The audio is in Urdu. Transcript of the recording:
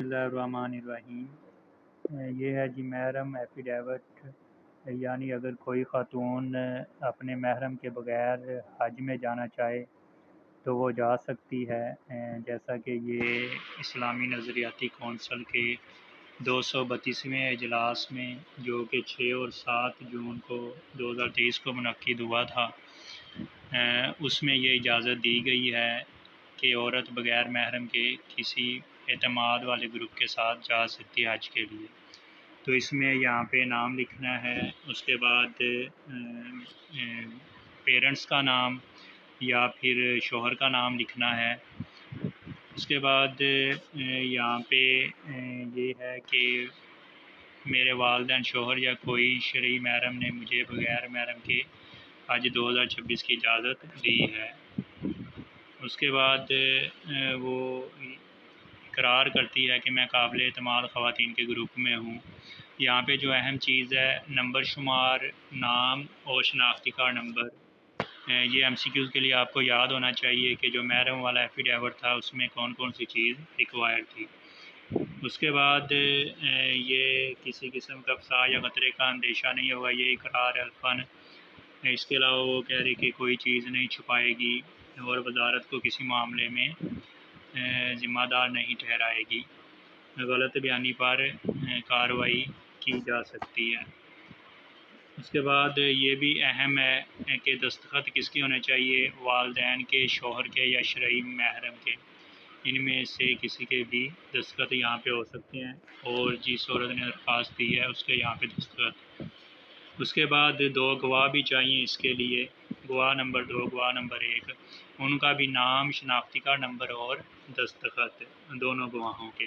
الرحمن الرحیم۔ یہ ہے جی محرم ایفیڈیوٹ، یعنی اگر کوئی خاتون اپنے محرم کے بغیر حج میں جانا چاہے تو وہ جا سکتی ہے، جیسا کہ یہ اسلامی نظریاتی کونسل کے 232ویں اجلاس میں جو کہ 6 اور 7 جون کو 2023 کو منعقد ہوا تھا، اس میں یہ اجازت دی گئی ہے کہ عورت بغیر محرم کے کسی اعتماد والے گروپ کے ساتھ جا سکتی ہے حج کے لیے۔ تو اس میں یہاں پہ نام لکھنا ہے، اس کے بعد پیرنٹس کا نام یا پھر شوہر کا نام لکھنا ہے۔ اس کے بعد یہاں پہ یہ ہے کہ میرے والدین، شوہر یا کوئی شرعی محرم نے مجھے بغیر محرم کے حج 2026 کی اجازت دی ہے۔ اس کے بعد وہ اقرار کرتی ہے کہ میں قابل اعتماد خواتین کے گروپ میں ہوں۔ یہاں پہ جو اہم چیز ہے نمبر شمار، نام اور شناختی کارڈ نمبر۔ یہ ایم سی کیوز کے لیے آپ کو یاد ہونا چاہیے کہ جو محرم والا ایفیڈیوٹ تھا اس میں کون کون سی چیز ریکوائر تھی۔ اس کے بعد یہ کسی قسم کا فساد یا خطرے کا اندیشہ نہیں ہوگا، یہ اقرار الفاظ۔ اس کے علاوہ وہ کہہ رہی کہ کوئی چیز نہیں چھپائے گی اور وزارت کو کسی معاملے میں ذمہ دار نہیں ٹھہرائے گی۔ غلط بیانی پر کارروائی کی جا سکتی ہے۔ اس کے بعد یہ بھی اہم ہے کہ دستخط کس کے ہونے چاہیے، والدین کے، شوہر کے یا شرعی محرم کے۔ ان میں سے کسی کے بھی دستخط یہاں پہ ہو سکتے ہیں، اور جس عورت نے درخواست دی ہے اس کے یہاں پہ دستخط۔ اس کے بعد 2 گواہ بھی چاہیے اس کے لیے، گواہ نمبر 2، گواہ نمبر 1۔ ان کا بھی نام، شناختی کارڈ نمبر اور دستخط دونوں گواہوں کے۔